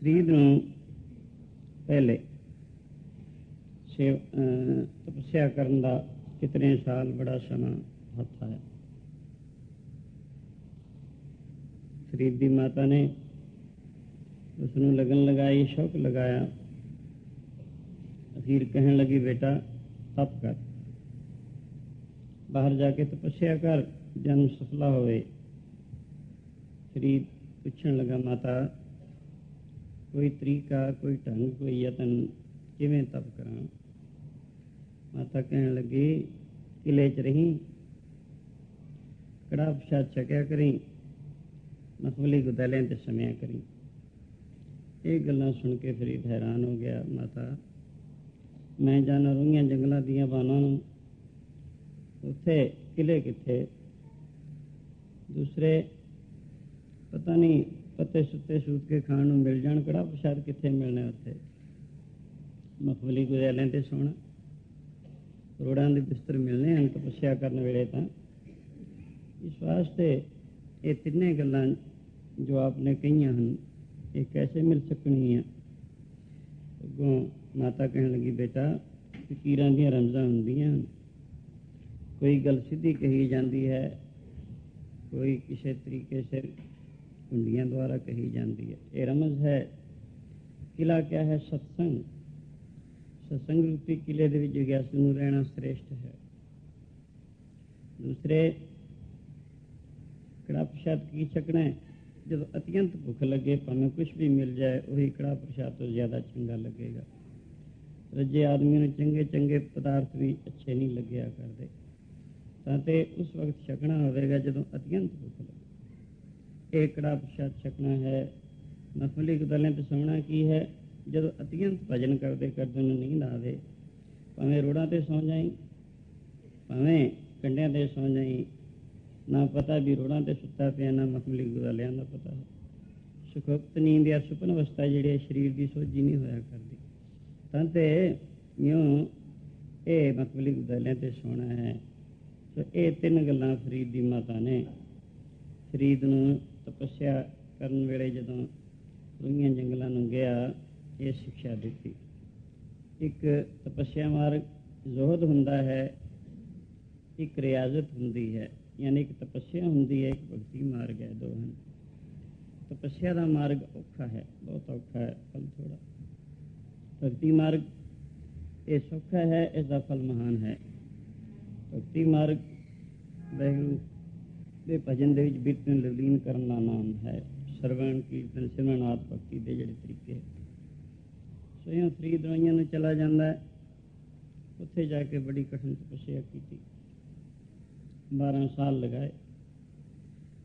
ਫਰੀਦ ਨੂੰ ਪਹਿਲੇ ਤਪੱਸਿਆ ਕਰਨ ਦਾ ਕਿਤਨੇ ਸਾਲ ਬੜਾ ਸਮਾਂ ਹੱਥ ਆਇਆ। ਫਰੀਦ ਦੀ ਮਾਤਾ ਨੇ ਉਸ ਨੂੰ ਲਗਨ ਲਗਾਈ, ਸ਼ੌਕ ਲਗਾਇਆ। ਅਖੀਰ ਕਹਿਣ ਲੱਗੀ, ਬੇਟਾ ਤਪ ਕਰ, ਬਾਹਰ ਜਾ ਕੇ ਤਪੱਸਿਆ ਕਰ, ਜਨਮ ਸਫਲਾ ਹੋਵੇ। ਫਰੀਦ ਪੁੱਛਣ ਲੱਗਾ, ਮਾਤਾ ਕੋਈ ਤਰੀਕਾ, ਕੋਈ ਢੰਗ, ਕੋਈ ਯਤਨ, ਕਿਵੇਂ ਤਪ ਕਰਾਂ? ਮਾਤਾ ਕਹਿਣ ਲੱਗੀ, ਕਿਲੇ 'ਚ ਰਹੀ, ਕੜਾਹ ਪ੍ਰਸ਼ਾਦ ਛਕਿਆ ਕਰੀ, ਮਖਮਲੀ ਗੁਦਾਲਿਆਂ ਤੇ ਸਮਿਆ ਕਰੀ। ਇਹ ਗੱਲਾਂ ਸੁਣ ਕੇ ਫਰੀਦ ਹੈਰਾਨ ਹੋ ਗਿਆ। ਮਾਤਾ ਮੈਂ ਜਾਣਾ ਰੂਹੀਆਂ ਜੰਗਲਾਂ ਦੀਆਂ ਬਾਨਾਂ ਨੂੰ, ਉੱਥੇ ਕਿਲੇ ਕਿੱਥੇ? ਦੂਸਰੇ ਪਤਾ ਨਹੀਂ ਪੱਤੇ ਸੁੱਤੇ ਸੂਤ ਕੇ ਖਾਣ ਨੂੰ ਮਿਲ ਜਾਣ, ਕੜਾਹ ਪ੍ਰਸ਼ਾਦ ਕਿੱਥੇ ਮਿਲਣਾ? ਉੱਥੇ ਮਖਮਲੀ ਗੁਦਾਲਿਆਂ ਤੇ ਸੋਣਾ, ਰੋੜਾਂ ਦੇ ਬਿਸਤਰ ਮਿਲਣੇ ਹਨ ਤਪੱਸਿਆ ਕਰਨ ਵੇਲੇ। ਤਾਂ ਇਸ ਵਾਸਤੇ ਇਹ ਤਿੰਨੇ ਗੱਲਾਂ ਜੋ ਆਪਨੇ ਕਹੀਆਂ ਹਨ, ਇਹ ਕੈਸੇ ਮਿਲ ਸਕਣਗੀਆਂ? ਅੱਗੋਂ ਮਾਤਾ ਕਹਿਣ ਲੱਗੀ, ਬੇਟਾ ਫਕੀਰਾਂ ਦੀਆਂ ਰਮਜ਼ਾਂ ਹੁੰਦੀਆਂ ਹਨ, ਕੋਈ ਗੱਲ ਸਿੱਧੀ ਕਹੀ ਜਾਂਦੀ ਹੈ, ਕੋਈ ਕਿਸੇ ਤਰੀਕੇ ਸਿਰ ਕੁੰਡੀਆਂ ਦੁਆਰਾ ਕਹੀ ਜਾਂਦੀ ਹੈ। ਇਹ ਰਮਜ਼ ਹੈ। ਕਿਲਾ ਕਿਆ ਹੈ? ਸਤਸੰਗ। ਸਤਸੰਗ ਰੂਪੀ ਕਿਲੇ ਦੇ ਵਿੱਚ ਜਿਗਿਆਸੂ ਨੂੰ ਰਹਿਣਾ ਸ੍ਰੇਸ਼ਟ ਹੈ। ਦੂਸਰੇ ਕੜਾਹ ਪ੍ਰਸ਼ਾਦ ਕੀ ਛਕਣਾ? ਜਦੋਂ ਅਤਿਅੰਤ ਭੁੱਖ ਲੱਗੇ, ਭਾਵੇਂ ਕੁਛ ਵੀ ਮਿਲ ਜਾਏ, ਉਹੀ ਕੜਾਹ ਪ੍ਰਸ਼ਾਦ ਤੋਂ ਜ਼ਿਆਦਾ ਚੰਗਾ ਲੱਗੇਗਾ। ਰੱਜੇ ਆਦਮੀ ਨੂੰ ਚੰਗੇ ਚੰਗੇ ਪਦਾਰਥ ਵੀ ਅੱਛੇ ਨਹੀਂ ਲੱਗਿਆ ਕਰਦੇ। ਤਾਂ ਤੇ ਉਸ ਵਕਤ ਛਕਣਾ ਹੋਵੇਗਾ ਜਦੋਂ ਅਤਿਅੰਤ ਭੁੱਖ ਲੱਗੇ। ਇਹ ਕੜਾਹ ਪ੍ਰਸ਼ਾਦ ਛਕਣਾ ਹੈ। ਮਖਮਲੀ ਗੁਦਾਲਿਆਂ ਤੇ ਸੌਣਾ ਕੀ ਹੈ? ਜਦੋਂ ਅਤਿਅੰਤ ਭਜਨ ਕਰਦੇ ਕਰਦੇ ਨੂੰ ਨੀਂਦ ਆਵੇ, ਭਾਵੇਂ ਰੋੜਾਂ ਤੇ ਸੌਂ ਜਾਈ, ਭਾਵੇਂ ਕੰਢਿਆਂ ਤੇ ਸੌਂ ਜਾਈ, ਨਾ ਪਤਾ ਵੀ ਰੋੜਾਂ ਤੇ ਸੁੱਤਾ ਪਿਆ, ਨਾ ਮਖਮਲੀ ਗੁਦਾਲਿਆਂ ਦਾ ਪਤਾ ਹੈ। ਸੁਖੁਪਤ ਨੀਂਦ ਜਾਂ ਸੁਪਨ ਅਵਸਥਾ ਜਿਹੜੀ ਸਰੀਰ ਦੀ ਸੋਝੀ ਨਹੀਂ ਹੋਇਆ ਕਰਦੀ। ਤਾਂ ਤੇ ਇਉਂ ਇਹ ਮਖਮਲੀ ਗੁਦਾਲਿਆਂ ਤੇ ਸੌਣਾ ਹੈ। ਸੋ ਇਹ ਤਿੰਨ ਗੱਲਾਂ ਫਰੀਦ ਦੀ ਮਾਤਾ ਨੇ ਫਰੀਦ ਨੂੰ ਤਪੱਸਿਆ ਕਰਨ ਵੇਲੇ ਜਦੋਂ ਰੂਹੀਆਂ ਜੰਗਲਾਂ ਨੂੰ ਗਿਆ, ਇਹ ਸਿੱਖਿਆ ਦਿੱਤੀ। ਇੱਕ ਤਪੱਸਿਆ ਮਾਰਗ ਜ਼ੋਹਦ ਹੁੰਦਾ ਹੈ, ਇੱਕ ਰਿਆਜ਼ਤ ਹੁੰਦੀ ਹੈ, ਯਾਨੀ ਇੱਕ ਤਪੱਸਿਆ ਹੁੰਦੀ ਹੈ, ਇੱਕ ਭਗਤੀ ਮਾਰਗ ਹੈ, ਦੋ ਹਨ। ਤਪੱਸਿਆ ਦਾ ਮਾਰਗ ਔਖਾ ਹੈ, ਬਹੁਤ ਔਖਾ ਹੈ, ਫਲ ਥੋੜਾ। ਭਗਤੀ ਮਾਰਗ ਇਹ ਸੌਖਾ ਹੈ, ਇਸ ਦਾ ਫਲ ਮਹਾਨ ਹੈ। ਭਗਤੀ ਮਾਰਗ ਵਾਹਿਗੁਰੂ ਦੇ ਭਜਨ ਦੇ ਵਿੱਚ ਬਿਰਤ ਨੂੰ ਲਵਲੀਨ ਕਰਨ ਦਾ ਨਾਮ ਹੈ। ਸਰਵਣ, ਕੀਰਤਨ, ਸਿਮਰਨ ਆਦਿ ਭਗਤੀ ਦੇ ਜਿਹੜੇ ਤਰੀਕੇ। ਸੋ ਫਰੀਦ ਰੋਈਆਂ ਨੂੰ ਚਲਾ ਜਾਂਦਾ ਹੈ। ਉੱਥੇ ਜਾ ਕੇ ਬੜੀ ਕਠਿਨ ਤਪੱਸਿਆ ਕੀਤੀ, 12 ਸਾਲ ਲਗਾਏ।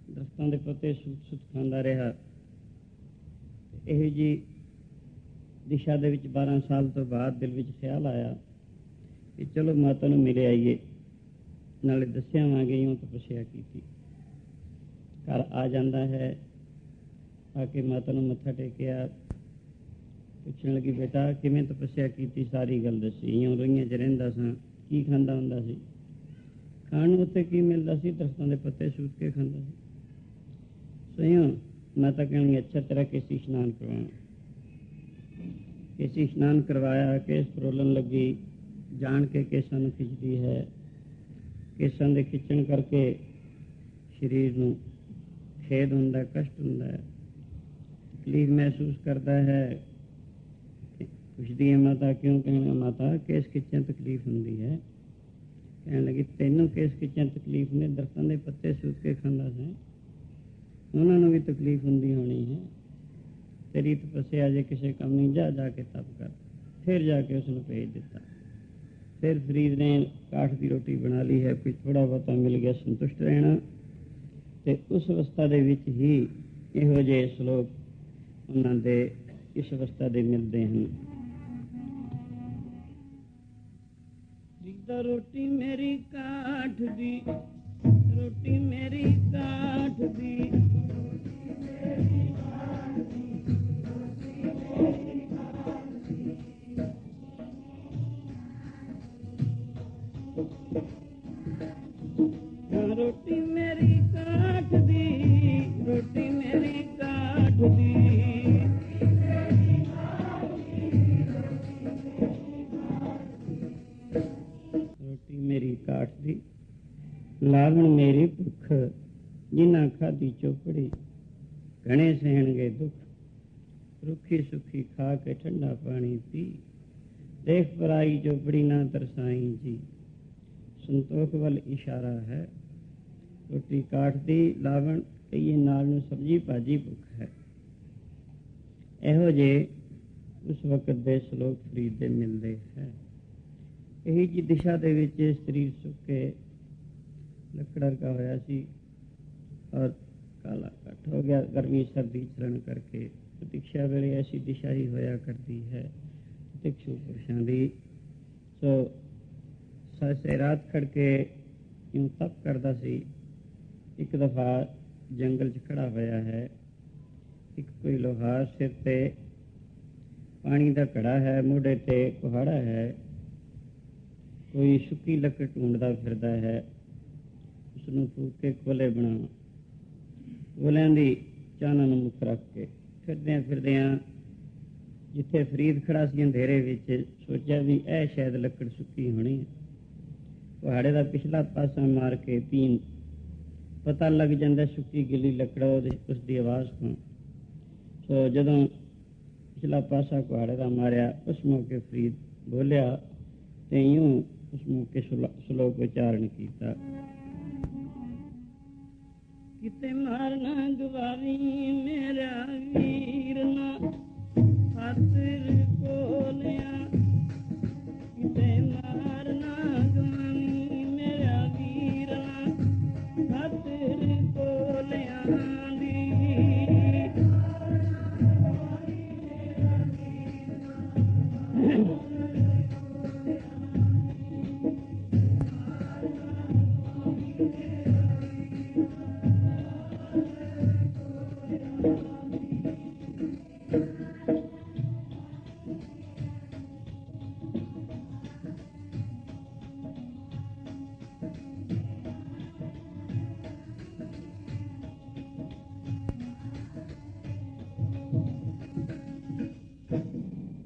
ਦਰਖਤਾਂ ਦੇ ਪੱਤੇ ਸੁੱਤ ਖਾਂਦਾ ਰਿਹਾ। ਇਹੋ ਜਿਹੀ ਦਿਸ਼ਾ ਦੇ ਵਿੱਚ 12 ਸਾਲ ਤੋਂ ਬਾਅਦ ਦਿਲ ਵਿੱਚ ਖਿਆਲ ਆਇਆ ਕਿ ਚਲੋ ਮਾਤਾ ਨੂੰ ਮਿਲ ਆਈਏ, ਨਾਲੇ ਦੱਸਿਆਵਾਂਗੇ ਇਉਂ ਤਪੱਸਿਆ ਕੀਤੀ। ਘਰ ਆ ਜਾਂਦਾ ਹੈ, ਆ ਕੇ ਮਾਤਾ ਨੂੰ ਮੱਥਾ ਟੇਕਿਆ, ਪੁੱਛਣ ਲੱਗੀ, ਬੇਟਾ ਕਿਵੇਂ ਤਪੱਸਿਆ ਕੀਤੀ? ਸਾਰੀ ਗੱਲ ਦੱਸੀ। ਇਉਂ ਰੋਈਆਂ 'ਚ ਰਹਿੰਦਾ ਸਾਂ, ਕੀ ਖਾਂਦਾ ਹੁੰਦਾ ਸੀ? ਖਾਣ ਨੂੰ ਉੱਥੇ ਕੀ ਮਿਲਦਾ ਸੀ? ਦਰਖਤਾਂ ਦੇ ਪੱਤੇ ਸੂਤ ਕੇ ਖਾਂਦਾ ਸੀ। ਸੋ ਇਉਂ ਮਾਤਾ ਕਹਿਣੀ, ਅੱਛਾ ਤੇਰਾ ਕੇਸੀ ਇਸ਼ਨਾਨ ਕਰਵਾਉਣਾ। ਕੇਸੀ ਇਸ਼ਨਾਨ ਕਰਵਾਇਆ। ਕੇਸ ਫਰੋਲਣ ਲੱਗੀ, ਜਾਣ ਕੇ ਕੇਸਾਂ ਨੂੰ ਖਿੱਚਦੀ ਹੈ। ਕੇਸਾਂ ਦੇ ਖਿੱਚਣ ਕਰਕੇ ਸਰੀਰ ਨੂੰ ਖੇਦ ਹੁੰਦਾ, ਕਸ਼ਟ ਹੁੰਦਾ ਹੈ, ਤਕਲੀਫ ਮਹਿਸੂਸ ਕਰਦਾ ਹੈ। ਪੁੱਛਦੀ ਹੈ ਮਾਤਾ, ਕਿਉਂ? ਕਹਿਣਾ, ਮਾਤਾ ਕੇਸ ਖਿੱਚਣ ਤਕਲੀਫ ਹੁੰਦੀ ਹੈ। ਕਹਿਣ ਲੱਗੀ, ਤੈਨੂੰ ਕੇਸ ਖਿੱਚਣ ਤਕਲੀਫ ਨੇ? ਦਰਖਤਾਂ ਦੇ ਪੱਤੇ ਸੂਤ ਕੇ ਖਾਂਦਾ ਸੀ, ਉਹਨਾਂ ਨੂੰ ਵੀ ਤਕਲੀਫ ਹੁੰਦੀ ਹੋਣੀ ਹੈ। ਤੇਰੀ ਤਪੱਸਿਆ ਜੇ ਕਿਸੇ ਕੰਮ ਨਹੀਂ, ਜਾ ਕੇ ਤਪ ਕਰ। ਫਿਰ ਜਾ ਕੇ ਉਸਨੂੰ ਭੇਜ ਦਿੱਤਾ। ਫਿਰ ਫਰੀਦ ਨੇ ਕਾਠ ਦੀ ਰੋਟੀ ਬਣਾ ਲਈ ਹੈ, ਕੁਝ ਥੋੜ੍ਹਾ ਬਹੁਤਾ ਮਿਲ ਗਿਆ, ਸੰਤੁਸ਼ਟ ਰਹਿਣਾ। ਅਤੇ ਉਸ ਅਵਸਥਾ ਦੇ ਵਿੱਚ ਹੀ ਇਹੋ ਜਿਹੇ ਸ਼ਲੋਕ ਉਹਨਾਂ ਦੇ ਇਸ ਅਵਸਥਾ ਦੇ ਮਿਲਦੇ ਹਨ। ਰੋਟੀ ਮੇਰੀ ਕਾਠ ਦੀ, ਰੋਟੀ ਮੇਰੀ ਕਾਠ ਦੀ, ਰੋਟੀ ਮੇਰੀ ਕਾਠ ਦੀ, ਰੋਟੀ ਮੇਰੀ ਕਾਠ ਦੀ। ਲਾਵਣ ਮੇਰੀ ਭੁੱਖ ਜਿਨ੍ਹਾਂ ਖਾਧੀ ਚੋਪੜੀ, ਘਣੇ ਸਹਿਣਗੇ ਦੁੱਖ, ਰੁੱਖੀ ਸੁੱਖੀ ਖਾ ਕੇ ਠੰਡਾ ਪਾਣੀ ਪੀ, ਦੇਖ ਪਰਾਈ ਚੋਪੜੀ ਨਾ ਤਰਸਾਈ ਜੀ। ਸੰਤੋਖ ਵੱਲ ਇਸ਼ਾਰਾ ਹੈ। ਰੋਟੀ ਕਾਠ ਦੀ, ਲਾਵਣ ਕਹੀਏ ਨਾਲ ਨੂੰ ਸਬਜ਼ੀ ਭਾਜੀ ਭੁੱਖ ਹੈ। ਇਹੋ ਜਿਹੇ ਉਸ ਵਕਤ ਦੇ ਸ਼ਲੋਕ ਫਰੀਦ ਦੇ ਮਿਲਦੇ ਹੈ। ਇਹੀ ਜੀ ਦਿਸ਼ਾ ਦੇ ਵਿੱਚ ਸਰੀਰ ਸੁੱਕ ਕੇ ਲੱਕੜਾ ਰਕਾ ਹੋਇਆ ਸੀ ਔਰ ਕਾਲਾ ਕੱਟ ਹੋ ਗਿਆ ਗਰਮੀ ਸਰਦੀ ਚਲਣ ਕਰਕੇ। ਪ੍ਰਤੀਖਿਆ ਵੇਲੇ ਐਸੀ ਦਿਸ਼ਾ ਹੀ ਹੋਇਆ ਕਰਦੀ ਹੈ ਪ੍ਰਤਿਕਸ਼ੂ ਪੁਰਸ਼ਾਂ ਦੀ। ਸੋ ਸਾਸੇ ਰਾਤ ਖੜ ਕੇ ਇਉਂ ਤਪ ਕਰਦਾ ਸੀ। ਇੱਕ ਦਫਾ ਜੰਗਲ 'ਚ ਖੜਾ ਹੋਇਆ ਹੈ, ਇੱਕ ਕੋਈ ਲੋਹਾਰ, ਸਿਰ ਤੇ ਪਾਣੀ ਦਾ ਘੜਾ ਹੈ, ਮੋਢੇ ਤੇ ਕੁਹਾੜਾ ਹੈ, ਕੋਈ ਸੁੱਕੀ ਲੱਕੜ ਢੂੰਡਦਾ ਫਿਰਦਾ ਹੈ। ਉਸਨੂੰ ਫੂਕ ਕੇ ਕੋਲੇ ਬਣਾ, ਕੋਲਿਆਂ ਦੀ ਚਾਨਣ ਨੂੰ ਮੁੱਖ ਰੱਖ ਕੇ ਫਿਰਦਿਆਂ ਫਿਰਦਿਆਂ ਜਿੱਥੇ ਫਰੀਦ ਖੜਾ ਸੀ ਅੰਧੇਰੇ ਵਿੱਚ, ਸੋਚਿਆ ਵੀ ਇਹ ਸ਼ਾਇਦ ਲੱਕੜ ਸੁੱਕੀ ਹੋਣੀ ਹੈ। ਕੁਹਾੜੇ ਦਾ ਪਿਛਲਾ ਪਾਸਾ ਮਾਰ ਕੇ ਪੀਣ ਪਤਾ ਲੱਗ ਜਾਂਦਾ ਸੁੱਕੀ ਗਿੱਲੀ ਲੱਕੜ ਉਸਦੀ ਆਵਾਜ਼ ਤੋਂ। ਸੋ ਜਦੋਂ ਪਿਛਲਾ ਪਾਸਾ ਕੁਹਾੜੇ ਦਾ ਮਾਰਿਆ, ਉਸ ਮੌਕੇ ਫਰੀਦ ਬੋਲਿਆ ਤੇ ਇਉਂ ਉਸ ਮੌਕੇ ਸ਼ਲੋਕ ਉਚਾਰਨ ਕੀਤਾ। ਕਿਤੇ ਮਾਰਨਾ ਗਵਾਰੀ ਮੇਰਾ ਵੀਰ ਨਾ ਖਾਤਰ ਕੋਲਿਆ, ਕਿਤੇ ਮਾਰਨਾ ਗਵਾਰੀ ਮੇਰਾ ਵੀਰ ਨਾ ਖਾਤਰ ਕੋਲਿਆਂ ਦੀ।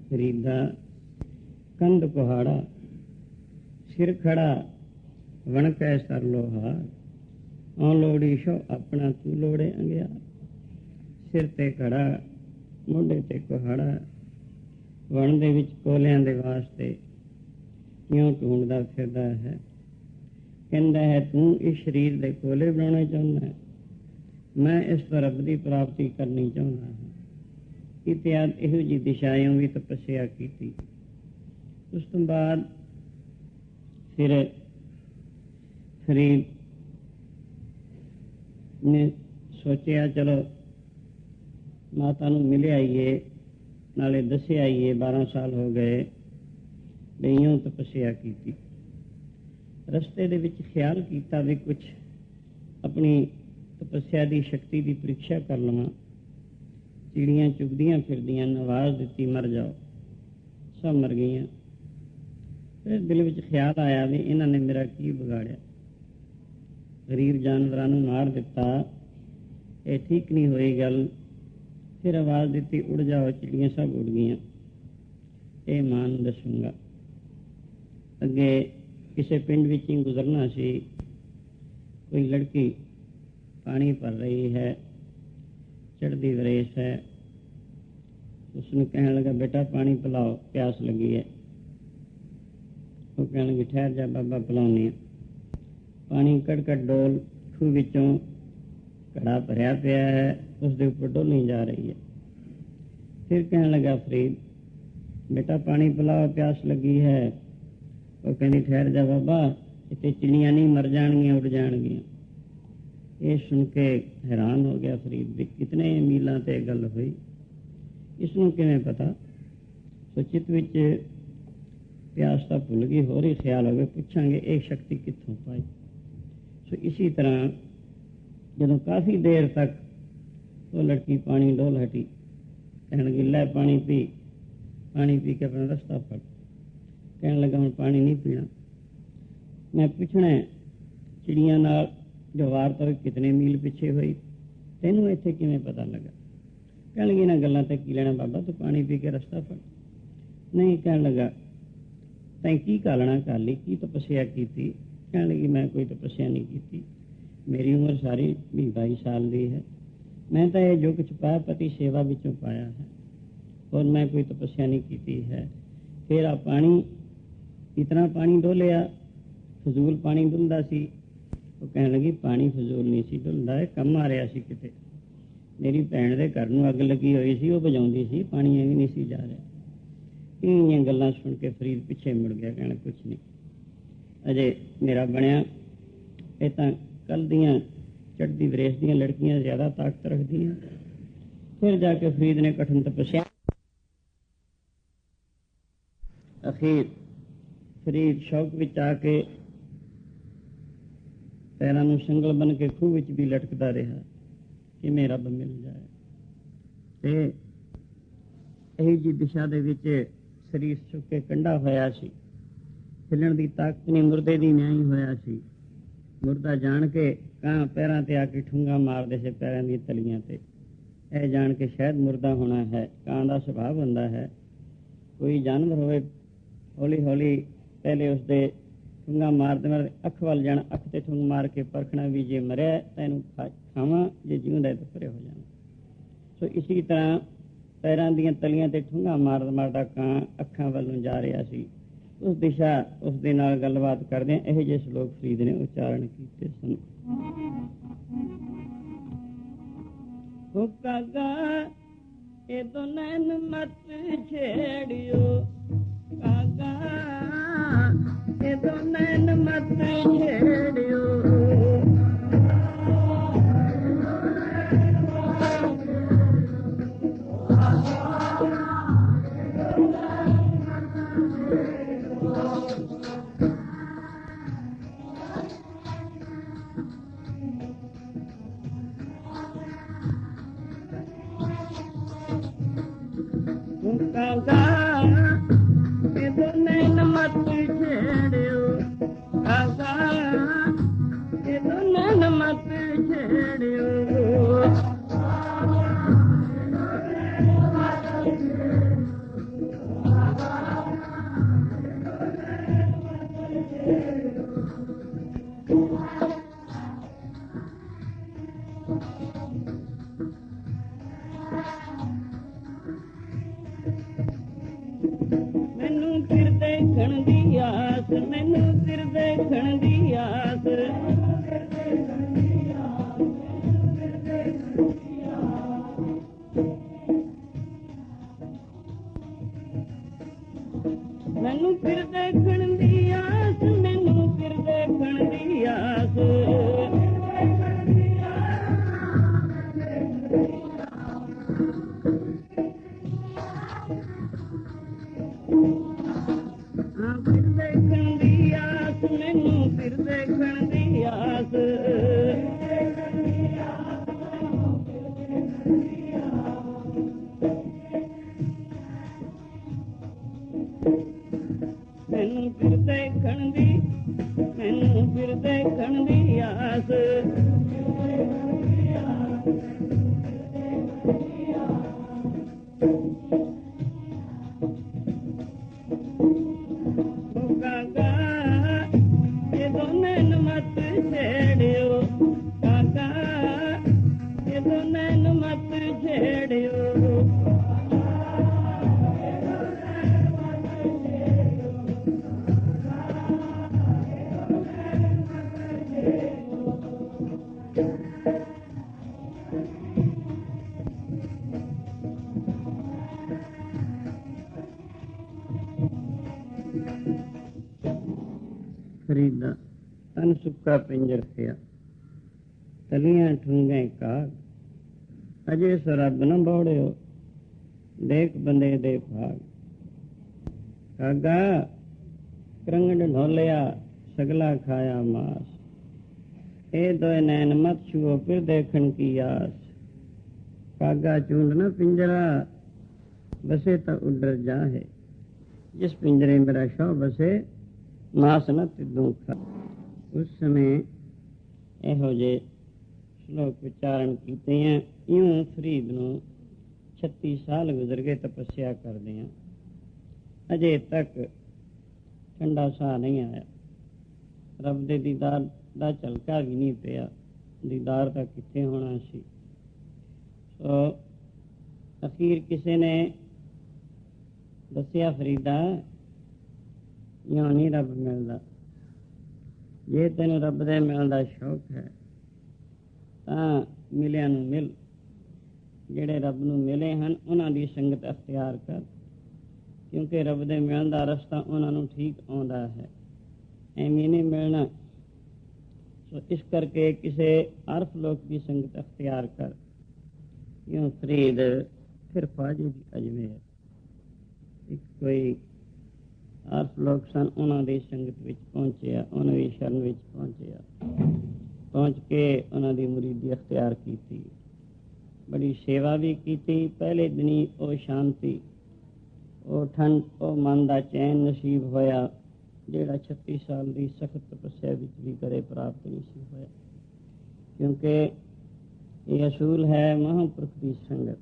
ਫਰੀਦਾ ਕੰਧ ਕੁਹਾੜਾ, ਸਿਰ ਖੜਾ ਵਣਕੈ ਸਰ ਲੋਹਾਰ, ਔ ਲੋੜੀ ਸ਼ੋ ਆਪਣਾ ਤੂੰ ਲੋੜੇ ਅੰਗਿਆ। ਸਿਰ ਤੇ ਘੜਾ, ਮੋਢੇ ਤੇ ਕੁਹਾੜਾ, ਵਣ ਦੇ ਵਿੱਚ ਕੋਲਿਆਂ ਦੇ ਵਾਸਤੇ ਕਿਉਂ ਢੂੰਡਦਾ ਫਿਰਦਾ ਹੈ। ਕਹਿੰਦਾ ਹੈ ਤੂੰ ਇਸ ਸਰੀਰ ਦੇ ਕੋਲੇ ਬਣਾਉਣੇ ਚਾਹੁੰਦਾ ਹੈ, ਮੈਂ ਇਸ ਤੋਂ ਰੱਬ ਦੀ ਪ੍ਰਾਪਤੀ ਕਰਨੀ ਚਾਹੁੰਦਾ ਹਾਂ। ਇਤਿਆਦ ਇਹੋ ਜਿਹੀ ਦਿਸ਼ਾਇਓਂ ਵੀ ਤਪੱਸਿਆ ਕੀਤੀ। ਉਸ ਤੋਂ ਬਾਅਦ ਫਿਰ ਫਰੀਦ ਨੇ ਸੋਚਿਆ ਚਲੋ ਮਾਤਾ ਨੂੰ ਮਿਲ ਆਈਏ, ਨਾਲੇ ਦੱਸੇ ਆਈਏ 12 ਸਾਲ ਹੋ ਗਏ ਬਈਓਂ ਤਪੱਸਿਆ ਕੀਤੀ। ਰਸਤੇ ਦੇ ਵਿੱਚ ਖਿਆਲ ਕੀਤਾ ਵੀ ਕੁਛ ਆਪਣੀ ਤਪੱਸਿਆ ਦੀ ਸ਼ਕਤੀ ਦੀ ਪ੍ਰੀਖਿਆ ਕਰ ਲਵਾਂ। ਚਿੜੀਆਂ ਚੁਗਦੀਆਂ ਫਿਰਦੀਆਂ, ਆਵਾਜ਼ ਦਿੱਤੀ ਮਰ ਜਾਓ, ਸਭ ਮਰ ਗਈਆਂ। ਫਿਰ ਦਿਲ ਵਿੱਚ ਖਿਆਲ ਆਇਆ ਵੀ ਇਹਨਾਂ ਨੇ ਮੇਰਾ ਕੀ ਵਿਗਾੜਿਆ, ਗਰੀਬ ਜਾਨਵਰਾਂ ਨੂੰ ਮਾਰ ਦਿੱਤਾ, ਇਹ ਠੀਕ ਨਹੀਂ ਹੋਈ ਗੱਲ। ਫਿਰ ਆਵਾਜ਼ ਦਿੱਤੀ ਉੜ ਜਾਓ, ਚਿੜੀਆਂ ਸਭ ਉੜ ਗਈਆਂ। ਇਹ ਮਾਂ ਨੂੰ ਦੱਸੂਗਾ। ਅੱਗੇ ਕਿਸੇ ਪਿੰਡ ਵਿੱਚ ਹੀ ਗੁਜ਼ਰਨਾ ਸੀ। ਕੋਈ ਲੜਕੀ ਪਾਣੀ ਭਰ ਰਹੀ ਹੈ, ਚੜ੍ਹਦੀ ਵਰੇਸ ਹੈ। ਉਸਨੂੰ ਕਹਿਣ ਲੱਗਾ ਬੇਟਾ ਪਾਣੀ ਪਿਲਾਓ, ਪਿਆਸ ਲੱਗੀ ਹੈ। ਉਹ ਕਹਿਣ ਲੱਗੀ ਠਹਿਰ ਜਾ ਬਾਬਾ ਪਿਲਾਉਂਦੀ ਹਾਂ। ਪਾਣੀ ਕੜ ਡੋਲ ਖੂਹ ਵਿੱਚੋਂ ਘੜਾ ਭਰਿਆ ਪਿਆ ਹੈ, ਉਸਦੇ ਉੱਪਰ ਡੋਲੀ ਜਾ ਰਹੀ ਹੈ। ਫਿਰ ਕਹਿਣ ਲੱਗਾ ਫਰੀਦ ਬੇਟਾ ਪਾਣੀ ਪਿਲਾਓ, ਪਿਆਸ ਲੱਗੀ ਹੈ। ਉਹ ਕਹਿੰਦੀ ਠਹਿਰ ਜਾ ਬਾਬਾ, ਇੱਥੇ ਚਿੜੀਆਂ ਨਹੀਂ ਮਰ ਜਾਣਗੀਆਂ, ਉੱਡ ਜਾਣਗੀਆਂ। ਇਹ ਸੁਣ ਕੇ ਹੈਰਾਨ ਹੋ ਗਿਆ ਫਰੀਦ ਵੀ ਕਿਤਨੇ ਮੀਲਾਂ ਤੇ ਗੱਲ ਹੋਈ, ਇਸਨੂੰ ਕਿਵੇਂ ਪਤਾ। ਸੋ ਚਿੱਤ ਵਿੱਚ ਪਿਆਸ ਤਾਂ ਭੁੱਲ ਗਈ, ਹੋਰ ਹੀ ਖਿਆਲ ਹੋ ਗਏ ਪੁੱਛਾਂਗੇ ਇਹ ਸ਼ਕਤੀ ਕਿੱਥੋਂ ਪਾਈ। ਸੋ ਇਸੀ ਤਰ੍ਹਾਂ ਜਦੋਂ ਕਾਫੀ ਦੇਰ ਤੱਕ ਉਹ ਲੜਕੀ ਪਾਣੀ ਡੋਲ ਹਟੀ, ਕਹਿਣ ਲੱਗੀ ਲੈ ਪਾਣੀ ਪੀ। ਪਾਣੀ ਪੀ ਕੇ ਆਪਣਾ ਰਸਤਾ ਫੜ। ਕਹਿਣ ਲੱਗਾ ਹੁਣ ਪਾਣੀ ਨਹੀਂ ਪੀਣਾ, ਮੈਂ ਪੁੱਛਣਾ ਚਿੜੀਆਂ ਨਾਲ ਜੋ ਵਾਰਤਾ ਕਿਤਨੇ ਮੀਲ ਪਿੱਛੇ ਹੋਈ, ਤੈਨੂੰ ਇੱਥੇ ਕਿਵੇਂ ਪਤਾ ਲੱਗਾ। ਕਹਿਣ ਲੱਗੀ ਇਹਨਾਂ ਗੱਲਾਂ ਤੇ ਕੀ ਲੈਣਾ ਬਾਬਾ, ਤੂੰ ਪਾਣੀ ਪੀ ਕੇ ਰਸਤਾ ਫੜ। ਨਹੀਂ, ਕਹਿਣ ਲੱਗਾ ਤੈਂ ਕੀ ਘਾਲਣਾ ਕਰ ਲਈ, ਕੀ ਤਪੱਸਿਆ ਕੀਤੀ, कहने लगी मैं कोई तपस्या नहीं की, मेरी उम्र सारी 22 साल की है, मैं तो ये जो कुछ पाया पति सेवा विचों पाया है और मैं कोई तपस्या नहीं की है। फिर आ पानी इतना पानी डोलिया, फजूल पानी डुलदा सी। वो कहने लगी पानी फजूल नहीं सी डुलदा, कम आ रहा सी किते। मेरी भैन के घर में अग लगी हुई सी, वो बजाउंदी सी, पानी एवं नहीं सी जा रहा। इन्नियां गल्लां सुन के फरीद पिछे मुड़ गया, कहना कुछ नहीं अजे मेरा बनया। ये तो कल दियां चढ़ती वरेस दियां लड़कियां ज्यादा ताकत रखदियां। फिर जाके फरीद ने कठिन तपस्या, अखीर फरीद शौक विच आके पैरों में संगल बन के खूह विच भी लटकता रहा कि मेरा रब मिल जाए। ते यही जी दिशा दे विच शरीर सुक के कंडा होया सी, हिलण दी ताकत नहीं, मुर्दे दी न्याई होया सी। मुर्दा जान के कां पैरों ते आके ठुंगा मारदे से पैरों दी तलियां ते, यह जान के शायद मुर्दा होना है। कां दा सुभाव हुंदा है, कोई जानवर होवे हौली हौली पहले उसके ठुंगा मारते मारते अख वाल जाना, अख ते ठुंग मार के परखना भी जे मरिया तैनू खावा, जे जीवंदा है तो परे हो जाना। सो इसी तरह पैरों दीयां तलियां ते ठुंगा मारदा मारदा कां अखां वालों जा रहा सी। उस दिशा उस दे नाल गलबात करदे यह जे श्लोक फरीद ने उच्चारण कीते सन। हो कागा ए तो नैन मत छेड़ियो, कागा ए तो नैन मत छेड़ियो, कागा ए तो नैन मत छेड़ियो, कागा ए तो नैन मत छेड़ियो। मैनू फिर देखण दी आस, मैनू फिर देखण दी आस, मैनू फिर देखण दी आस, मैनू फिर देखण दी आस। फिर देखण दी आस, मैनू फिर देखण दी आस। मैनू फिर देखण दी, मैनू फिर देखण दी आस। कागा ये तो नैन मत छेड़ियो, कागा ये तो नैन मत छेड़ियो। फरीदा तन सुक्का पिंजर थिया, तलियां ठुंगे काग, अजे सरब न बौड़ियो, देख बंदे दे भाग। कागा करंगड़ ढोलिया, सगला खाया मास, ए दोए नैन मत छुओ फिर देखण की आस। कागा चूंड न पिंजरा, बसे तो उडर जाहे, जिस पिंजरे मेरा शौ बसे, मास न तिदू खा। उस समय यहो जे श्लोक उच्चारण कीते हैं। यूं फरीद नूं 36 साल गुजर गए तपस्या करदे, अजे तक ठंडा साह नहीं आया। ਰੱਬ ਦੇ ਦੀਦਾਰ ਦਾ ਝਲਕਾ ਵੀ ਨਹੀਂ ਪਿਆ। ਦੀਦਾਰ ਤਾਂ ਕਿੱਥੇ ਹੋਣਾ ਸੀ। ਸੋ ਅਖੀਰ ਕਿਸੇ ਨੇ ਦੱਸਿਆ, ਫਰੀਦਾ ਇਉਂ ਨਹੀਂ ਰੱਬ ਮਿਲਦਾ। ਜੇ ਤੈਨੂੰ ਰੱਬ ਦੇ ਮਿਲਣ ਦਾ ਸ਼ੌਕ ਹੈ ਤਾਂ ਮਿਲਿਆਂ ਨੂੰ ਮਿਲ। ਜਿਹੜੇ ਰੱਬ ਨੂੰ ਮਿਲੇ ਹਨ ਉਹਨਾਂ ਦੀ ਸੰਗਤ ਅਖਤਿਆਰ ਕਰ, ਕਿਉਂਕਿ ਰੱਬ ਦੇ ਮਿਲਣ ਦਾ ਰਸਤਾ ਉਹਨਾਂ ਨੂੰ ਠੀਕ ਆਉਂਦਾ ਹੈ, ਐਵੇਂ ਨਹੀਂ ਮਿਲਣਾ। ਸੋ ਇਸ ਕਰਕੇ ਕਿਸੇ ਅਰਫ ਲੋਕ ਦੀ ਸੰਗਤ ਅਖਤਿਆਰ ਕਰ। ਇਉਂ ਫਰੀਦ ਫਿਰ ख्वाजे ਦੀ ਅਜਮੇਰ। ਇੱਕ ਕੋਈ ਅਰਫ ਲੋਕ ਸਨ, ਉਹਨਾਂ ਦੀ ਸੰਗਤ ਵਿੱਚ ਪਹੁੰਚਿਆ, ਉਹਨਾਂ ਦੀ ਸ਼ਰਨ ਵਿੱਚ ਪਹੁੰਚਿਆ। ਪਹੁੰਚ ਕੇ ਉਹਨਾਂ ਦੀ ਮੁਰੀਦੀ ਅਖਤਿਆਰ ਕੀਤੀ, ਬੜੀ ਸੇਵਾ ਵੀ ਕੀਤੀ। ਪਹਿਲੇ ਦਿਨੀ ਉਹ ਸ਼ਾਂਤੀ, ਉਹ ਠੰਡ, ਉਹ ਮਨ ਦਾ ਚੈਨ ਨਸੀਬ ਹੋਇਆ ਜਿਹੜਾ 36 ਸਾਲ ਦੀ ਸਖਤ ਤਪੱਸਿਆ ਵਿੱਚ ਵੀ ਕਦੇ ਪ੍ਰਾਪਤ ਨਹੀਂ ਸੀ ਹੋਇਆ। ਕਿਉਂਕਿ ਇਹ ਅਸੂਲ ਹੈ ਮਹਾਂਪੁਰਖ ਦੀ ਸੰਗਤ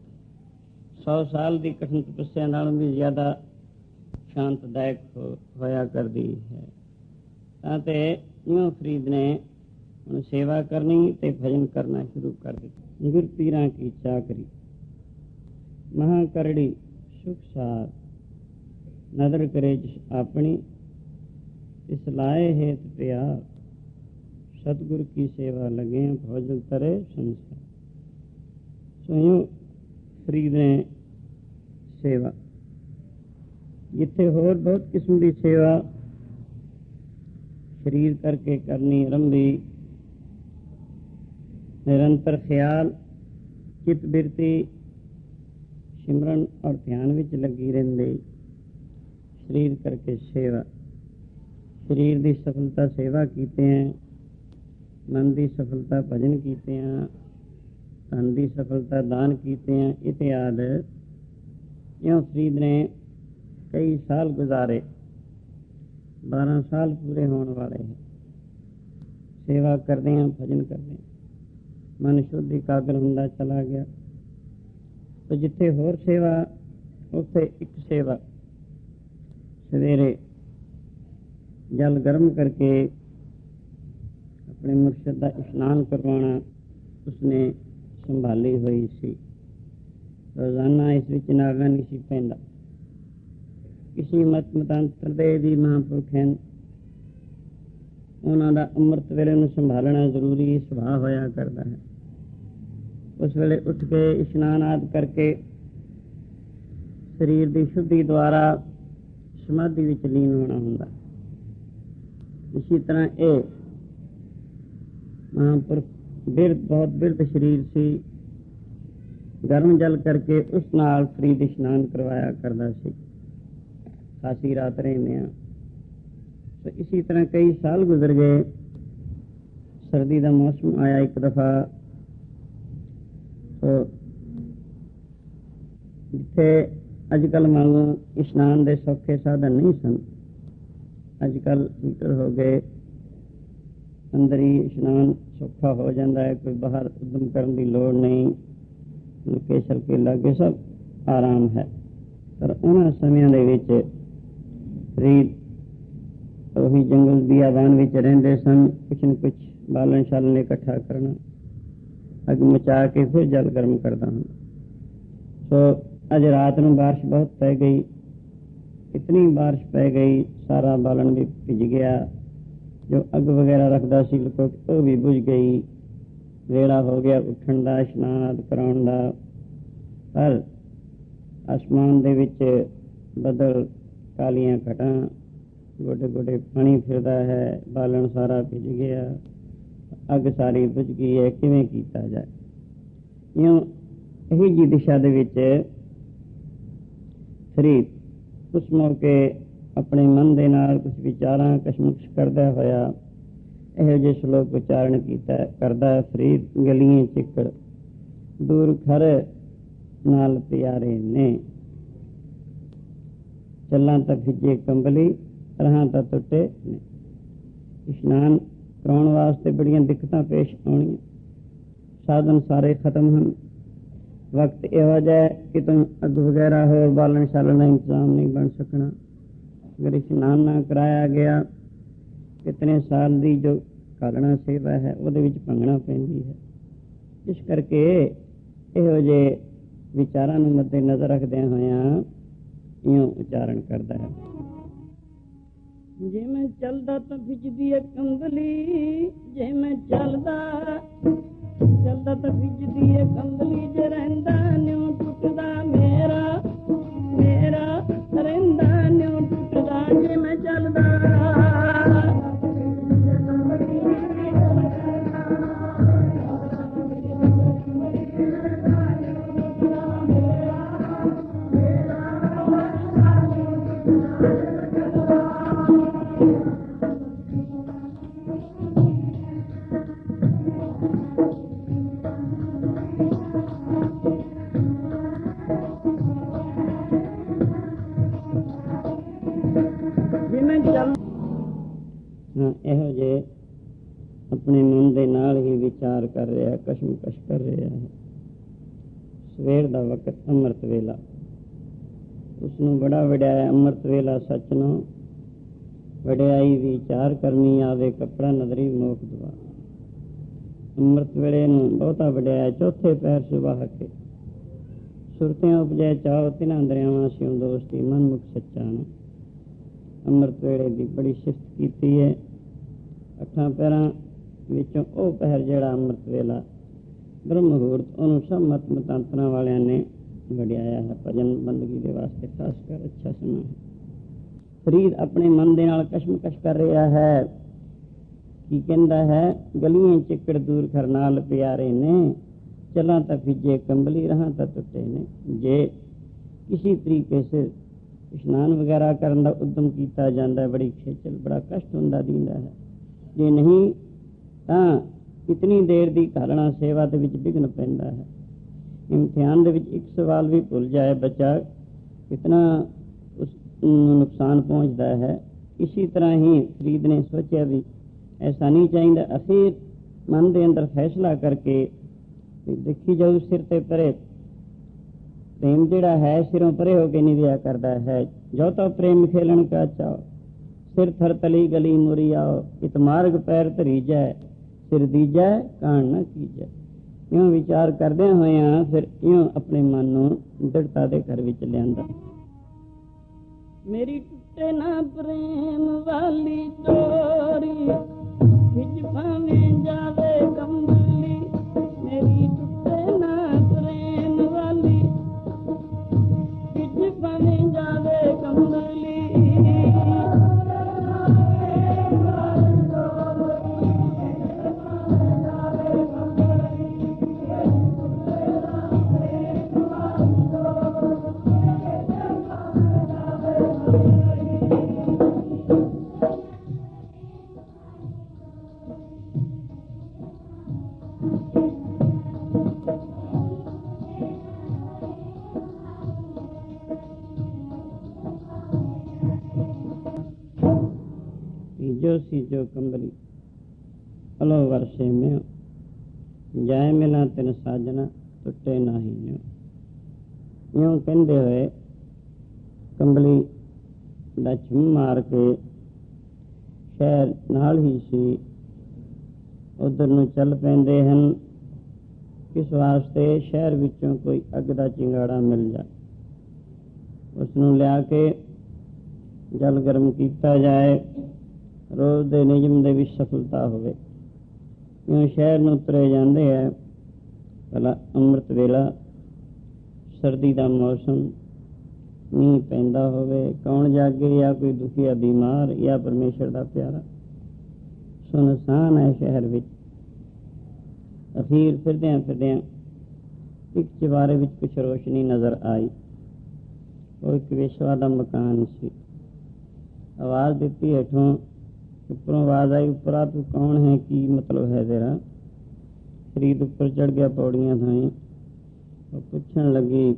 100 ਸਾਲ ਦੀ ਕਠਿਨ ਤਪੱਸਿਆ ਨਾਲੋਂ ਵੀ ਜ਼ਿਆਦਾ ਸ਼ਾਂਤਦਾਇਕ ਹੋਇਆ ਕਰਦੀ ਹੈ। ਤਾਂ ਤੇ ਇਉਂ ਫਰੀਦ ਨੇ ਹੁਣ ਸੇਵਾ ਕਰਨੀ ਤੇ ਭਜਨ ਕਰਨਾ ਸ਼ੁਰੂ ਕਰ ਦਿੱਤਾ। ਗੁਰ ਪੀਰਾਂ ਕੀ ਚਾਕਰੀ ਮਹਾਂ ਕਰੜੀ ਸੁਖ ਸਾਰ, ਨਦਰ ਕਰੇ ਜਿਸ ਆਪਣੀ, ਇਸ ਲਾਏ ਹੇਤ ਪਿਆਰ, ਸਤਿਗੁਰ ਕੀ ਸੇਵਾ ਲਗੇ ਭੋਜਨ ਤਰੇ ਸੰਸਾਰ। ਸੋ ਇਉਂ ਫਰੀਦ ਨੇ ਸੇਵਾ, ਜਿੱਥੇ ਹੋਰ ਬਹੁਤ ਕਿਸਮ ਦੀ ਸੇਵਾ ਸਰੀਰ ਕਰਕੇ ਕਰਨੀ ਆਰੰਭੀ, ਨਿਰੰਤਰ ਖਿਆਲ ਚਿਤ ਬਿਰਤੀ ਸਿਮਰਨ ਔਰ ਧਿਆਨ ਵਿੱਚ ਲੱਗੀ ਰਹਿੰਦੀ। ਸਰੀਰ ਕਰਕੇ ਸੇਵਾ, ਸਰੀਰ ਦੀ ਸਫਲਤਾ ਸੇਵਾ ਕੀਤੇ हैं, मन ਦੀ ਸਫਲਤਾ ਭਜਨ ਕੀਤੇ हैं, ਧਨ ਦੀ ਸਫਲਤਾ ਦਾਨ ਕੀਤੇ हैं इत्यादि। ਇਉਂ ਫਰੀਦ ਨੇ ਕਈ ਸਾਲ ਗੁਜ਼ਾਰੇ, 12 ਸਾਲ ਪੂਰੇ ਹੋਣ ਵਾਲੇ ਹੈ। ਸੇਵਾ ਕਰਦੇ ਹਾਂ, ਭਜਨ ਕਰਦੇ ਹਾਂ, ਮਨ ਸ਼ੁੱਧ ਇਕਾਗਰ ਹੁੰਦਾ ਚਲਾ ਗਿਆ। तो ਜਿੱਥੇ ਹੋਰ ਸੇਵਾ ਉੱਥੇ ਇੱਕ ਸੇਵਾ, ਸਵੇਰੇ ਜਲ ਗਰਮ ਕਰਕੇ ਆਪਣੇ ਮੁਰਸ਼ਦ ਦਾ ਇਸ਼ਨਾਨ ਕਰਵਾਉਣਾ ਉਸਨੇ ਸੰਭਾਲੀ ਹੋਈ ਸੀ। ਰੋਜ਼ਾਨਾ ਇਸ ਵਿੱਚ ਨਾਗਾ ਨਹੀਂ ਸੀ ਪੈਂਦਾ। ਕਿਸੇ ਮਤ ਮਤਾਂਤਰ ਦੇ ਵੀ ਮਹਾਂਪੁਰਖ ਹਨ, ਉਹਨਾਂ ਦਾ ਅੰਮ੍ਰਿਤ ਵੇਲੇ ਨੂੰ ਸੰਭਾਲਣਾ ਜ਼ਰੂਰੀ ਸੁਭਾਅ ਹੋਇਆ ਕਰਦਾ ਹੈ। ਉਸ ਵੇਲੇ ਉੱਠ ਕੇ ਇਸ਼ਨਾਨ ਆਦਿ ਕਰਕੇ ਸਰੀਰ ਦੀ ਸ਼ੁੱਧੀ ਦੁਆਰਾ ਸਮਾਧੀ ਵਿੱਚ ਲੀਨ ਹੋਣਾ ਹੁੰਦਾ। ਇਸੇ ਤਰ੍ਹਾਂ ਇਹ ਮਹਾਂਪੁਰਖ ਬਿਰਧ, ਬਹੁਤ ਬਿਰਧ ਸਰੀਰ ਸੀ, ਗਰਮ ਜਲ ਕਰਕੇ ਉਸ ਨਾਲ ਫਰੀਦ ਇਸ਼ਨਾਨ ਕਰਵਾਇਆ ਕਰਦਾ ਸੀ। ਖਾਸੀ ਰਾਤ ਰਹਿੰਦੇ ਹਾਂ। तो इसी तरह कई साल गुजर गए। सर्दी का मौसम आया एक दफा, तो जिथे अजकल मांगू इशनान के सौखे साधन नहीं सन, अजकल हीटर हो गए, अंदर ही इशनान सौखा हो जाता है, कोई बाहर उद्यम करने की लोड़ नहीं, नलके छलके लागे सब आराम है। पर उन्होंने समयां दे विच फरीद ਉਹੀ ਜੰਗਲ ਬਿਆਬਾਨ ਵਿੱਚ ਰਹਿੰਦੇ ਸਨ। ਕੁਛ न ਕੁਛ ਬਾਲਣ ਛਾਲਣ ਇਕੱਠਾ ਕਰਨਾ, ਅੱਗ ਮਚਾ ਕੇ ਫਿਰ ਜਲ ਗਰਮ ਕਰਦਾ ਹਾਂ। ਸੋ ਅੱਜ ਰਾਤ ਨੂੰ ਬਾਰਿਸ਼ ਬਹੁਤ ਪੈ ਗਈ, ਇਤਨੀ ਬਾਰਿਸ਼ ਪੈ ਗਈ ਸਾਰਾ ਬਾਲਣ ਵੀ ਭਿੱਜ ਗਿਆ। ਜੋ ਅੱਗ ਵਗੈਰਾ ਰੱਖਦਾ ਸੀ ਲੁਕੋ ਕੇ ਉਹ ਵੀ ਬੁਝ ਗਈ। ਵੇਲਾ ਹੋ ਗਿਆ ਉੱਠਣ ਦਾ, ਇਸ਼ਨਾਨ ਆਦਿ ਕਰਾਉਣ ਦਾ। ਪਰ ਆਸਮਾਨ ਦੇ ਵਿੱਚ ਬੱਦਲ, ਕਾਲੀਆਂ ਘਟਾਂ, गोडे गोडे पानी फिरदा है, बालन सारा भिज गया, अग सारी बुझ गई है, किवें कीता जाए। इउं यही जी दिशा दे विच फरीद उस मौके अपने मन दे नाल कुछ विचारां कशमकश करदा होया इहो जिहे श्लोक उच्चारण कीता करदा। फरीद गलियां चिक्कड़ दूर खर नाल प्यारे ने, चलां तां भिजे कंबली राह ਤਾਂ ਟੁੱਟੇ ਨੇ। ਇਸ਼ਨਾਨ ਕਰਾਉਣ ਵਾਸਤੇ ਬੜੀਆਂ ਦਿੱਕਤਾਂ ਪੇਸ਼ ਆਉਣੀਆਂ, ਸਾਧਨ ਸਾਰੇ ਖਤਮ ਹਨ। ਵਕਤ ਇਹੋ ਜਿਹਾ ਕਿ ਤੁਮ ਅੱਗ ਵਗੈਰਾ ਹੋਰ ਬਾਲਣ ਛਾਲਣ ਦਾ ਇੰਤਜ਼ਾਮ ਨਹੀਂ ਬਣ ਸਕਣਾ। ਅਗਰ ਇਸ਼ਨਾਨ ਨਾ ਕਰਾਇਆ ਗਿਆ कितने साल की जो कालना सेवा है ਉਹਦੇ ਵਿੱਚ ਭੰਗਣਾ ਪੈਂਦੀ ਹੈ। ਇਸ ਕਰਕੇ ਇਹੋ ਜਿਹੇ ਵਿਚਾਰਾਂ ਨੂੰ ਮੱਦੇ ਨਜ਼ਰ ਰੱਖਦਿਆਂ ਹੋਇਆਂ ਇਉਂ ਉਚਾਰਨ ਕਰਦਾ ਹੈ। ਜੇ ਮੈਂ ਚੱਲਦਾ ਤਾਂ ਭਿੱਜਦੀ ਹੈ ਕੰਬਲੀ, ਜੇ ਮੈਂ ਚੱਲਦਾ ਤਾਂ ਭਿੱਜਦੀ ਹੈ ਕੰਬਲੀ, ਜੇ ਰਹਿੰਦਾ ਨਿਉ ਟੁੱਟਦਾ ਮੇਰਾ ਰਹਿੰਦਾ ਨਿਉ ਟੁੱਟਦਾ, ਜੇ ਮੈਂ ਚੱਲਦਾ ਇਹੋ ਜਿਹੇ ਆਪਣੇ ਮਨ ਦੇ ਨਾਲ ਹੀ ਵਿਚਾਰ ਕਰ ਰਿਹਾ, ਕਸ਼ਮਕਸ਼ ਕਰ ਰਿਹਾ ਹੈ। ਸਵੇਰ ਦਾ ਵਕਤ ਅੰਮ੍ਰਿਤ ਵੇਲਾ, ਉਸਨੂੰ ਬੜਾ ਵਡਿਆਇਆ ਅੰਮ੍ਰਿਤ ਵੇਲਾ, ਸੱਚ ਨੂੰ ਵਡਿਆਈ ਵਿਚਾਰ ਕਰਨੀ ਆਵੇ, ਕੱਪੜਾ ਨਦਰੀ ਮੋਖ ਦਵਾ। ਅੰਮ੍ਰਿਤ ਵੇਲੇ ਨੂੰ ਬਹੁਤਾ ਵਡਿਆਇਆ। ਚੌਥੇ ਪੈਰ ਸੁਬਾਹ ਕੇ ਸੁਰਤਿਆਂ ਉਪਜੈ ਚਾਓ, ਤਿਨਾਂ ਦਰਿਆਵਾਂ ਸਿਉ ਦੋਸਤੀ, ਮਨ ਮੁਖ ਸੱਚਾ ਨੂੰ। ਅੰਮ੍ਰਿਤ ਵੇਲੇ ਦੀ ਬੜੀ ਸਿਫਤ ਕੀਤੀ ਹੈ। ਅੱਠਾਂ ਪੈਰਾਂ ਵਿੱਚੋਂ ਉਹ ਪਹਿਰ ਜਿਹੜਾ ਅੰਮ੍ਰਿਤ ਵੇਲਾ ਬ੍ਰਹਮ ਮੁਹੂਰਤ, ਉਹਨੂੰ ਸਭ ਮਤ ਮਤਾਂਤਰਾਂ ਵਾਲਿਆਂ ਨੇ ਵਡਿਆਇਆ ਹੈ। ਭਜਨ ਬੰਦਗੀ ਦੇ ਵਾਸਤੇ ਖਾਸ ਕਰ ਅੱਛਾ ਸਮਾਂ ਹੈ। ਫਰੀਦ ਆਪਣੇ ਮਨ ਦੇ ਨਾਲ ਕਸ਼ਮਕਸ਼ ਕਰ ਰਿਹਾ ਹੈ। ਕੀ ਕਹਿੰਦਾ ਹੈ? ਗਲੀਆਂ ਚਿੱਕੜ ਦੂਰ ਕਰਨਾਲ ਪਿਆਰੇ ਨੇ, ਚਲਾਂ ਤਾਂ ਭਿੱਜੇ ਕੰਬਲੀ, ਰਹਾਂ ਤਾਂ ਟੁੱਟੇ ਨੇ। ਜੇ ਕਿਸੇ ਤਰੀਕੇ ਸੇ ਇਸ਼ਨਾਨ ਵਗੈਰਾ ਕਰਨ ਦਾ ਉਦਮ ਕੀਤਾ ਜਾਂਦਾ, ਬੜੀ ਖੇਚਲ, ਬੜਾ ਕਸ਼ਟ ਹੁੰਦਾ ਦੀਂਦਾ ਹੈ। ਜੇ ਨਹੀਂ ਤਾਂ ਇਤਨੀ ਦੇਰ ਦੀ ਘਾਲਣਾ ਸੇਵਾ ਦੇ ਵਿੱਚ ਵਿਘਨ ਪੈਂਦਾ ਹੈ। ਇਮਤਿਹਾਨ ਦੇ ਵਿੱਚ ਇੱਕ ਸਵਾਲ ਵੀ ਭੁੱਲ ਜਾਏ ਬੱਚਾ, ਕਿਤਨਾ ਉਸ ਨੂੰ ਨੁਕਸਾਨ ਪਹੁੰਚਦਾ ਹੈ। ਇਸੀ ਤਰ੍ਹਾਂ ਹੀ ਫਰੀਦ ਨੇ ਸੋਚਿਆ ਵੀ ਐਸਾ ਨਹੀਂ ਚਾਹੀਦਾ। ਅਖੀਰ ਮਨ ਦੇ ਅੰਦਰ ਫੈਸਲਾ ਕਰਕੇ ਦੇਖੀ ਜਾਊ, ਸਿਰ ਤੇ ਪਰੇ ਪ੍ਰੇਮ ਜਿਹੜਾ ਹੈ ਸਿਰੋਂ ਪਰੇ ਹੋ ਕੇ ਨਹੀਂ ਰਿਹਾ ਕਰਦਾ ਹੈ। ਜੋ ਤਾਂ ਪ੍ਰੇਮ ਖੇਲਣ ਕਾ ਚਾਓ, ਸਿਰ ਥਰ ਤਲੀ ਗਲੀ ਮੁਰੀ ਆਓ, ਇਤ ਮਾਰਗ ਪੈਰ ਧਰੀ ਜਾਏ, ਸਿਰ ਦੀਜੈ ਕਾਣ ਨਾ ਕੀਜੈ। ਇਉਂ ਵਿਚਾਰ ਕਰਦਿਆਂ ਹੋਇਆਂ ਫਿਰ ਇਉਂ ਆਪਣੇ ਮਨ ਨੂੰ ਦ੍ਰਿੜਤਾ ਦੇ ਘਰ ਵਿੱਚ ਲਿਆਂਦਾ। ਮੇਰੀ ਟੁੱਟੇ ਨਾ ਪ੍ਰੇਮ ਵਾਲੀ ਡੋਰੀ, ਖਿੱਚ ਭਾਵੇਂ ਜਾਵੇ ਕੰਬਲੀ, ਮੇਰੀ ਟੁੱਟੇ ਨਾ ਪ੍ਰੇਮ ਵਾਲੀ, ਖਿੱਚ ਭਾਵੇਂ ਜਾਵੇ ਕੰਬਲੀ। जो सी जो कंबली अलो वर्षे में जाए मिला तिन साजना टुटे नाही न्यो। ਇਉਂ ਕਹਿੰਦੇ ਹੋਏ ਕੰਬਲੀ ਦਾ ਛੁੰਮ ਮਾਰ ਕੇ ਸ਼ਹਿਰ ਨਾਲ ਹੀ ਸੀ, ਉਧਰ ਨੂੰ ਚੱਲ ਪੈਂਦੇ ਹਨ। ਕਿਸ ਵਾਸਤੇ? ਸ਼ਹਿਰ ਵਿੱਚੋਂ ਕੋਈ ਅੱਗ ਦਾ ਚਿੰਗਾੜਾ ਮਿਲ ਜਾਏ, ਉਸ ਨੂੰ ਲਿਆ ਕੇ ਜਲ ਗਰਮ ਕੀਤਾ ਜਾਏ, ਰੋਜ਼ ਦੇ ਨਿਯਮ ਦੇ ਵਿੱਚ ਸਫਲਤਾ ਹੋਵੇ। ਇਉਂ ਸ਼ਹਿਰ ਨੂੰ ਤੁਰੇ ਜਾਂਦੇ ਹੈ। ਭਲਾ ਅੰਮ੍ਰਿਤ ਵੇਲਾ, ਸਰਦੀ ਦਾ ਮੌਸਮ, ਮੀਂਹ ਪੈਂਦਾ ਹੋਵੇ, ਕੌਣ ਜਾਗੇ? ਜਾਂ ਕੋਈ ਦੁਖੀਆ ਬਿਮਾਰ, ਜਾਂ ਪਰਮੇਸ਼ਰ ਦਾ ਪਿਆਰਾ। ਸੁਨਸਾਨ ਹੈ ਸ਼ਹਿਰ ਵਿੱਚ। ਅਖੀਰ ਫਿਰਦਿਆਂ ਫਿਰਦਿਆਂ ਇੱਕ ਚੁਬਾਰੇ ਵਿੱਚ ਕੁਛ ਰੋਸ਼ਨੀ ਨਜ਼ਰ ਆਈ। ਉਹ ਇੱਕ ਵੇਸ਼ਵਾ ਦਾ ਮਕਾਨ ਸੀ। ਆਵਾਜ਼ ਦਿੱਤੀ ਹੇਠੋਂ, ਉੱਪਰੋਂ ਆਵਾਜ਼ ਆਈ, ਉੱਪਰਾ ਤੂੰ ਕੌਣ ਹੈ? ਕੀ ਮਤਲਬ ਹੈ ਤੇਰਾ? ਫਰੀਦ ਉੱਪਰ ਚੜ੍ਹ ਗਿਆ ਪੌੜੀਆਂ ਥਾਈ। ਉਹ ਪੁੱਛਣ ਲੱਗੀ,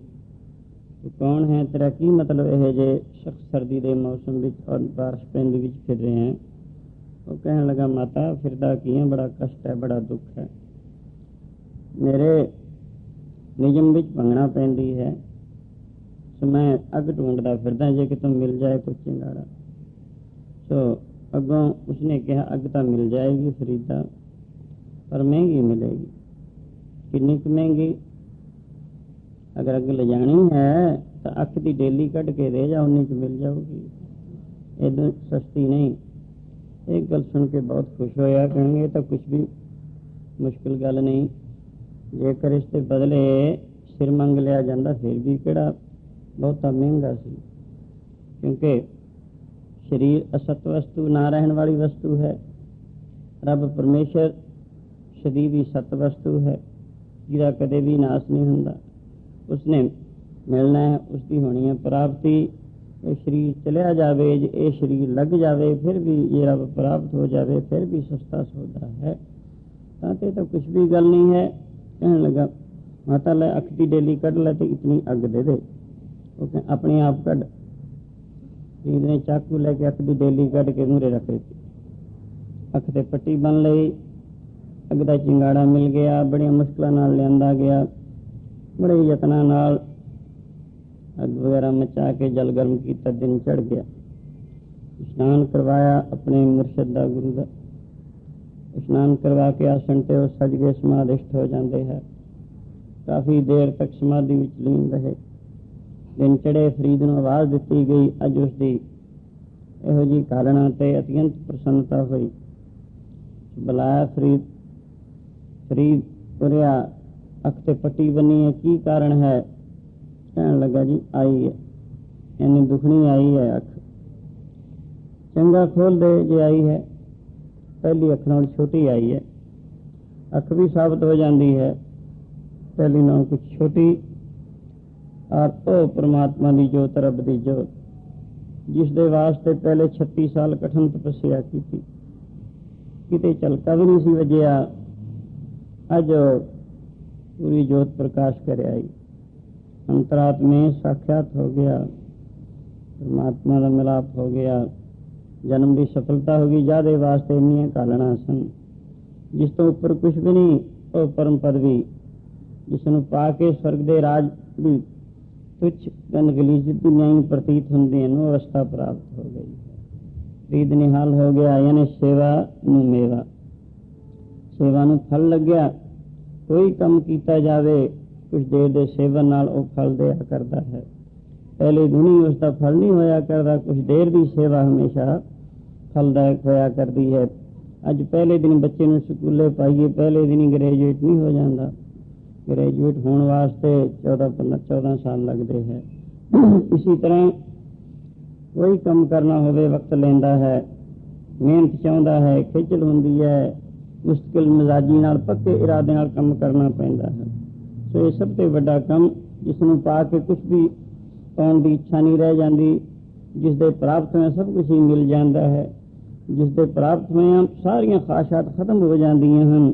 ਤੂੰ ਕੌਣ ਹੈ? ਤੇਰਾ ਕੀ ਮਤਲਬ? ਇਹ ਜੇ ਸ਼ਖਸ ਸਰਦੀ ਦੇ ਮੌਸਮ ਵਿੱਚ ਔਰ ਬਾਰਿਸ਼ ਪੈਂਦੀ ਵਿੱਚ ਫਿਰ ਰਹੇ ਹੈ। ਉਹ ਕਹਿਣ ਲੱਗਾ, ਮਾਤਾ ਫਿਰਦਾ ਕੀ ਹੈ? ਬੜਾ ਕਸ਼ਟ ਹੈ, ਬੜਾ ਦੁੱਖ ਹੈ। ਮੇਰੇ ਨਿਯਮ ਵਿੱਚ ਭੰਗਣਾ ਪੈਂਦੀ ਹੈ, ਸੋ ਮੈਂ ਅੱਗ ਢੂੰਡਦਾ ਫਿਰਦਾ, ਜੇ ਕਿਤੋਂ ਮਿਲ ਜਾਏ ਕੁਛ ਚਿੰਗਾੜਾ। ਸੋ अगों उसने कहा अग तो मिल जाएगी फरीदा, पर महंगी मिलेगी। कितनी महंगी? अगर अग ले जानी है तो अख की डेली कट के दे जा, उन्नी च मिल जाऊगी, इधर सस्ती नहीं। एक गल सुन के बहुत खुश होया, कहेंगे तो कुछ भी मुश्किल गल नहीं। जेकर इसके बदले सिर मंग लिया जाता फिर भी किहड़ा बहुता महंगा सी, क्योंकि शरीर असत वस्तु, ना रहन वाली वस्तु है। रब परमेश्वर शरीर भी सत वस्तु है, जिहदा कदे भी नाश नहीं हुंदा। उसने मिलना है, उसकी होनी है प्राप्ति। ये शरीर चलिया जावे, ये शरीर लग जावे, फिर भी ये रब प्राप्त हो जावे, फिर भी सस्ता सौदा है। ताते तो कुछ भी गल नहीं है। कहने लगा माता ले अख की डेली कढ़ ले तो इतनी अग दे दे। वो अपने आप कढ़। फरीद ने चाकू लेके अख की डेली कढ़ के मूहरे रख दी। अख ते पट्टी बन लई, अग दा चिंगाड़ा मिल गया, बड़िया मुश्किलों नाल लियांदा गया। बड़े यत्नां नाल अग वगैरह मचा के जल गर्म किया, दिन चढ़ गया। स्नान करवाया अपने मुर्शद दा, गुरु दा। स्नान करवा के आसन ते वो सज गए, समाधिष्ट हो जाते हैं। काफ़ी देर तक समाधि विच लीन रहे। दिन चढ़े, फरीद नूं आवाज़ दिती गई। अज उसकी इहो जी कारणा ते अत्यंत प्रसन्नता हुई। बुलाया फरीद, फरीद उरिया अख ते पट्टी बनी है, की कारण है? कहने लगा जी आई है, यानी दुखनी आई है अख। चंगा खोल दे जे आई है। पहली अख नाल छोटी आई है। अख भी साबित हो जाती है पहली नाल कुछ छोटी। और ओ परमात्मा की जोत, रब की जोत, जिस दे वास्ते पहले 36 साल कठिन तपस्या की थी, किते झलका भी नहीं सी वजिया। अज पूरी जोत प्रकाश कर आई। अंतरात्मे साक्षात हो गया, परमात्मा का मिलाप हो गया, जन्म की सफलता होगी। जादे वास्ते इन्नियां कालना सन, जिस तो उपर कुछ भी नहीं। वो परम पदवी जिसनों पा के स्वर्ग दे राज भी तुच्छ गंदगलीज दुनिया प्रतीत होंगे हैं, वो अवस्था प्राप्त हो गई। फरीद निहाल हो गया, यानी सेवा नूं मेवा, सेवा नूं फल लग गया। कोई काम किया जाए कुछ देर दे सेवन नाल वो फल दिया करता है। पहले दिन ही उसका फल नहीं होया करता, कुछ देर की सेवा हमेशा फलदायक होया करती है। अज पहले दिन बच्चे नूं स्कूले पाइए, पहले दिन ही ग्रेजुएट नहीं हो जाता। ग्रेजुएट होने वास्ते 14 साल लगते हैं। इसी तरह कोई काम करना होवे वक्त लेंदा है, मेहनत चाहता है, खिचल होंदी है, मुश्किल मिजाजी नाल पक्के इरादे नाल काम करना पैंदा है। सो ये सब तो बड़ा काम जिसनों पा के कुछ भी पाने की इच्छा नहीं रह जाती, जिस दे प्राप्त में सब कुछ ही मिल जाता है, जिस दे प्राप्त में सारियां ख्वाहिशात खत्म हो जांदियां हन,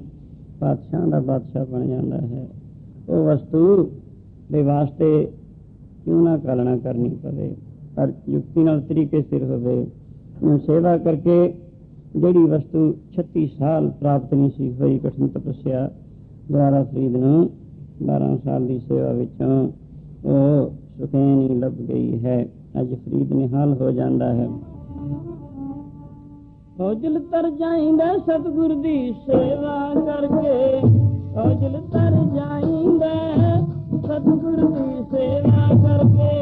बादशाह का बादशाह बन जाता है। वो वस्तु दे वास्ते क्यों ना कालना करनी पवे, और युक्ति नाल तरीके सिर होवे। सेवा करके जड़ी वस्तु 36 साल प्राप्त नहीं सी हुई कठिन तपस्या द्वारा, फरीद नूं 12 साल की सेवा विचों वो सुखैनी लभ गई है। अज फरीद निहाल हो जाता है। औजल तर जाइंदा सतगुर दी सेवा करके, औजल तर जाइंदा सतगुर दी सेवा करके।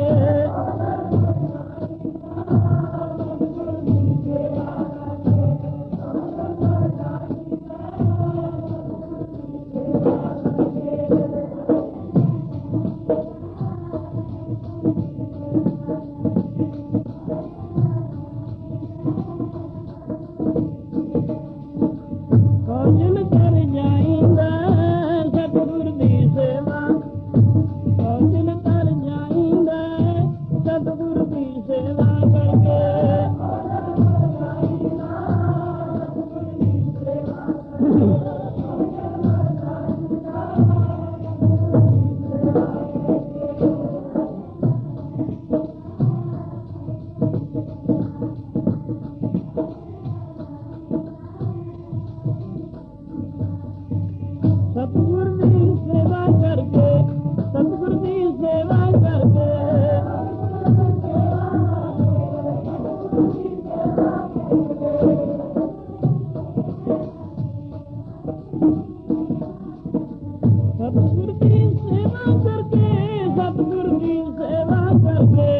पे